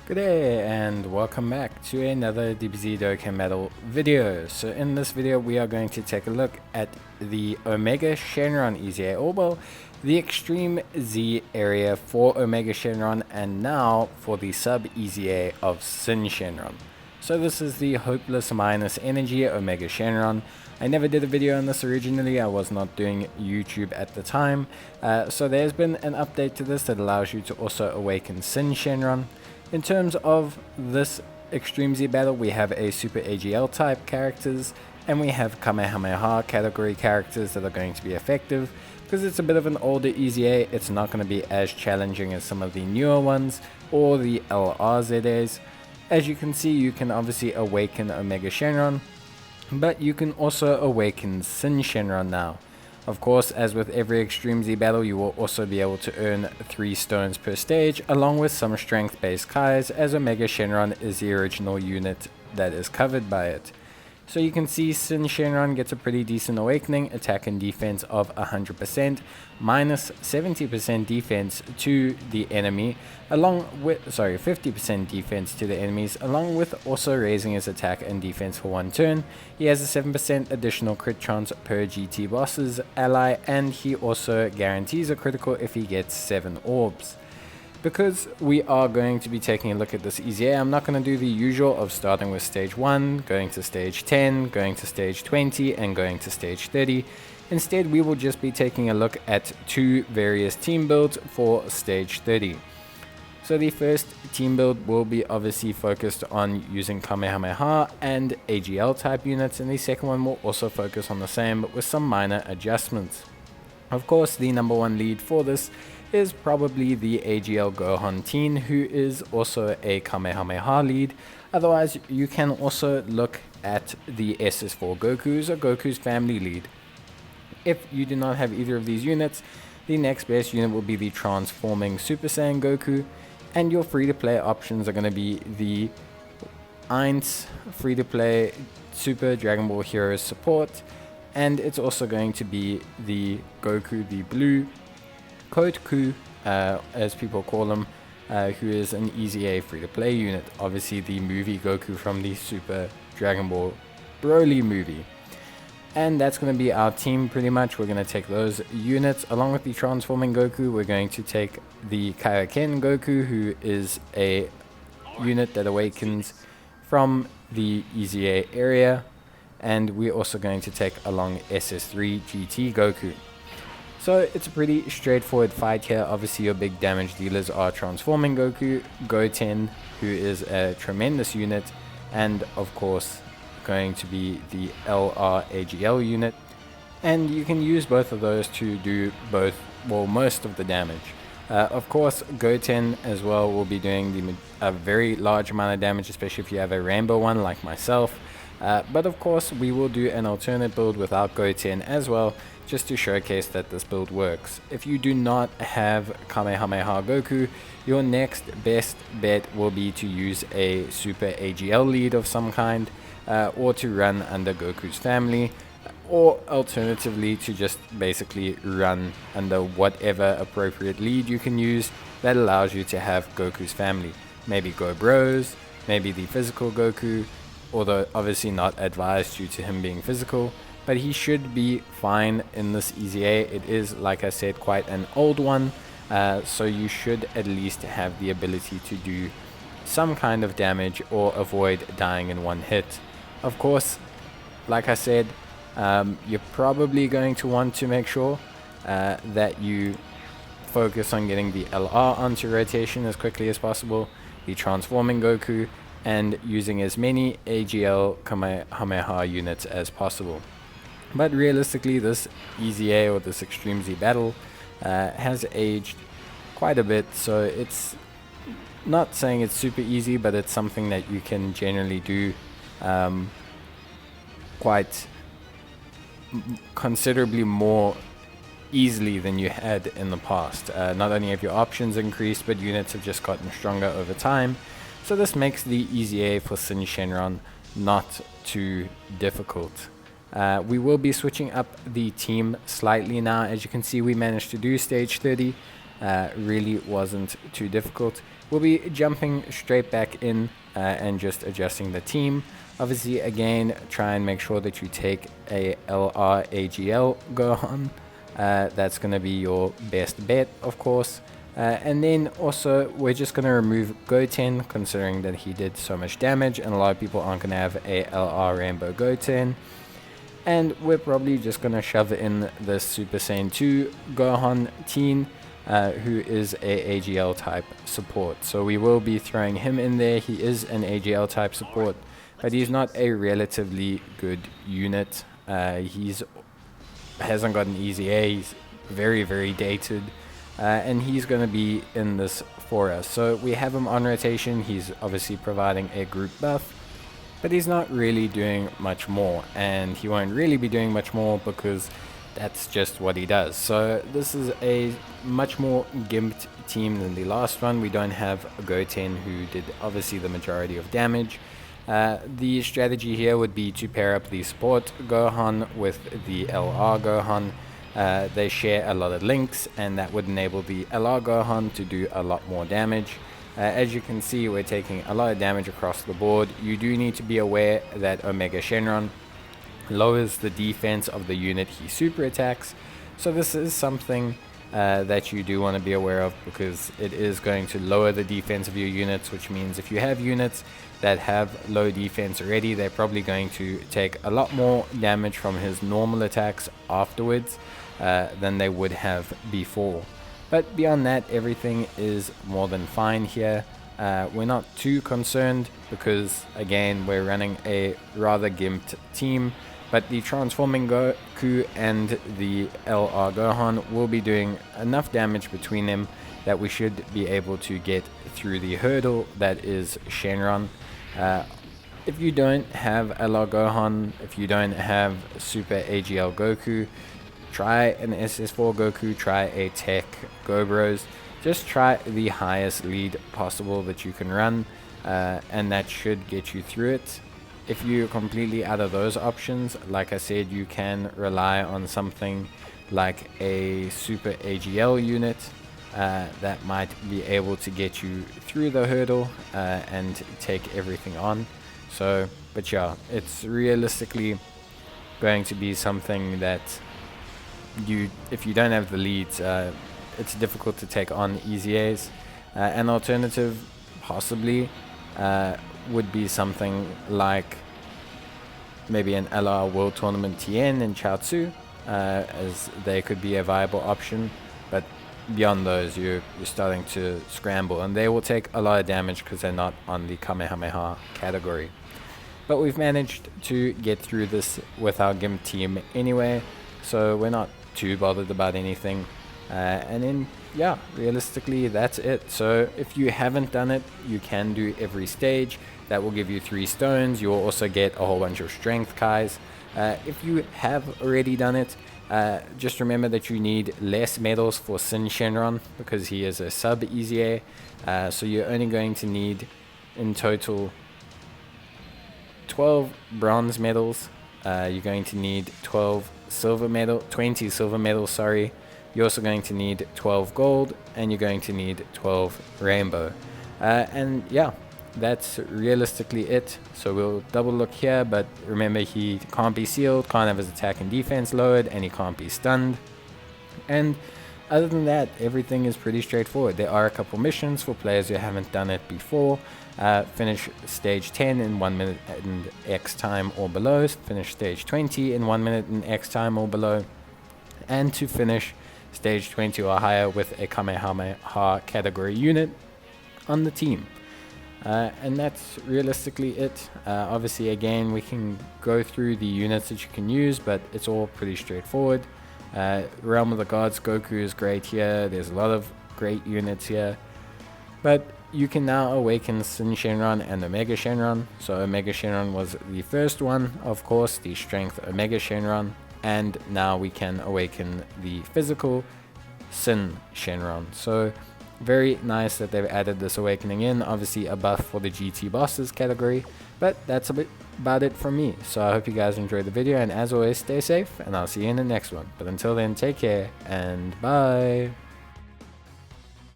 Good day and welcome back to another DBZ Dokkan Battle video. So in this video we are going to take a look at the Omega Shenron EZA, or well, the Extreme Z area for Omega Shenron, and now for the sub EZA of Syn Shenron. So this is the Hopeless Minus Energy Omega Shenron. I never did a video on this originally, I was not doing YouTube at the time. So there's been an update to this that allows you to also awaken Syn Shenron. In terms of this Extreme Z battle, we have a Super AGL type characters, and we have Kamehameha category characters that are going to be effective. Because it's a bit of an older EZA, it's not going to be as challenging as some of the newer ones, or the LRZAs. As you can see, you can obviously awaken Omega Shenron, but you can also awaken Syn Shenron now. Of course, as with every Extreme Z battle, you will also be able to earn 3 stones per stage, along with some strength based Kais, as Omega Shenron is the original unit that is covered by it. So you can see Syn Shenron gets a pretty decent awakening, attack and defense of 100%, minus 70% defense to the enemy, along with 50% defense to the enemies, along with also raising his attack and defense for 1 turn. He has a 7% additional crit chance per GT boss's ally, and he also guarantees a critical if he gets 7 orbs. Because we are going to be taking a look at this EZA, I'm not going to do the usual of starting with stage 1, going to stage 10, going to stage 20, and going to stage 30. Instead, we will just be taking a look at 2 various team builds for stage 30. So the first team build will be obviously focused on using Kamehameha and AGL type units, and the second one will also focus on the same, but with some minor adjustments. Of course, the number 1 lead for this is probably the AGL Gohan Teen, who is also a Kamehameha lead. Otherwise, you can also look at the SS4 Goku's or Goku's family lead. If you do not have either of these units, the next best unit will be the Transforming Super Saiyan Goku, and your free-to-play options are going to be the Ainz free-to-play Super Dragon Ball Heroes support, and it's also going to be the Goku the Blue Koteku, as people call him, who is an EZA free-to-play unit. Obviously the movie Goku from the Super Dragon Ball Broly movie. And that's going to be our team pretty much. We're going to take those units along with the Transforming Goku. We're going to take the Kaioken Goku, who is a unit that awakens from the EZA area. And we're also going to take along SS3 GT Goku. So it's a pretty straightforward fight here. Obviously your big damage dealers are Transforming Goku, Goten, who is a tremendous unit, and of course going to be the LRAGL unit. And you can use both of those to do most of the damage. Of course, Goten as well will be doing a very large amount of damage, especially if you have a rainbow one like myself. But of course we will do an alternate build without Goten as well, just to showcase that this build works. If you do not have Kamehameha Goku, your next best bet will be to use a Super AGL lead of some kind, or to run under Goku's family, or alternatively to just basically run under whatever appropriate lead you can use that allows you to have Goku's family. Maybe Go Bros, maybe the physical Goku, although obviously not advised due to him being physical, but he should be fine in this EZA. It is, like I said, quite an old one, so you should at least have the ability to do some kind of damage or avoid dying in one hit. Of course, like I said, you're probably going to want to make sure that you focus on getting the LR onto rotation as quickly as possible, the Transforming Goku, and using as many AGL Kamehameha units as possible. But realistically, this EZA or this Extreme Z battle has aged quite a bit, so it's not saying it's super easy, but it's something that you can generally do quite considerably more easily than you had in the past. Not only have your options increased, but units have just gotten stronger over time. So this makes the EZA for Syn Shenron not too difficult. We will be switching up the team slightly now. As you can see, we managed to do stage 30. really wasn't too difficult. We'll be jumping straight back in and just adjusting the team. Obviously, again, try and make sure that you take a LR AGL Gohan. That's going to be your best bet, of course. And then also, we're just going to remove Goten, considering that he did so much damage, and a lot of people aren't going to have a LR Rainbow Goten. And we're probably just going to shove in the Super Saiyan 2 Gohan Teen, who is a AGL type support. So we will be throwing him in there. He is an AGL type support, but he's not a relatively good unit. He's hasn't got an easy A. He's very, very dated. And he's going to be in this for us. So we have him on rotation. He's obviously providing a group buff, but he's not really doing much more, and he won't really be doing much more because that's just what he does. So this is a much more gimped team than the last one. We don't have a Goten, who did obviously the majority of damage. The strategy here would be to pair up the support Gohan with the LR Gohan. They share a lot of links, and that would enable the LR Gohan to do a lot more damage. As you can see, we're taking a lot of damage across the board. You do need to be aware that Omega Shenron lowers the defense of the unit he super attacks. So this is something that you do want to be aware of, because it is going to lower the defense of your units, which means if you have units that have low defense already, they're probably going to take a lot more damage from his normal attacks afterwards than they would have before. But beyond that, everything is more than fine here. We're not too concerned because, again, we're running a rather gimped team. But the Transforming Goku and the LR Gohan will be doing enough damage between them that we should be able to get through the hurdle that is Shenron. If you don't have LR Gohan, if you don't have Super AGL Goku, try an SS4 Goku, try a Tech Gobros. Just try the highest lead possible that you can run, and that should get you through it. If you're completely out of those options, like I said, you can rely on something like a Super AGL unit that might be able to get you through the hurdle and take everything on. So, but yeah, it's realistically going to be something that if you don't have the leads, it's difficult to take on easy A's. An alternative possibly would be something like maybe an LR World Tournament Tien and Chaozu, as they could be a viable option. But beyond those, you're starting to scramble, and they will take a lot of damage because they're not on the Kamehameha category. But we've managed to get through this with our GIMP team anyway, so we're not too bothered about anything. And then, yeah, realistically, that's it. So if you haven't done it, you can do every stage. That will give you 3 stones. You will also get a whole bunch of strength Kais. If you have already done it, just remember that you need less medals for Syn Shenron because he is a sub easy A. So you're only going to need in total 12 bronze medals. You're going to need 20 silver medals, sorry. You're also going to need 12 gold, and you're going to need 12 rainbow. And yeah, that's realistically it. So we'll double look here, but remember, he can't be sealed, can't have his attack and defense lowered, and he can't be stunned. And other than that, everything is pretty straightforward. There are a couple missions for players who haven't done it before. Finish stage 10 in 1 minute and X time or below. Finish stage 20 in 1 minute and X time or below. And to finish stage 20 or higher with a Kamehameha category unit on the team. And that's realistically it. Obviously, again, we can go through the units that you can use, but it's all pretty straightforward. Realm of the Gods Goku is great here. There's a lot of great units here. But you can now awaken Syn Shenron and Omega Shenron. So Omega Shenron was the first one, of course, the strength Omega Shenron. And now we can awaken the physical Syn Shenron. So very nice that they've added this awakening in. Obviously a buff for the GT bosses category. But that's about it from me. So I hope you guys enjoyed the video. And as always, stay safe. And I'll see you in the next one. But until then, take care and bye.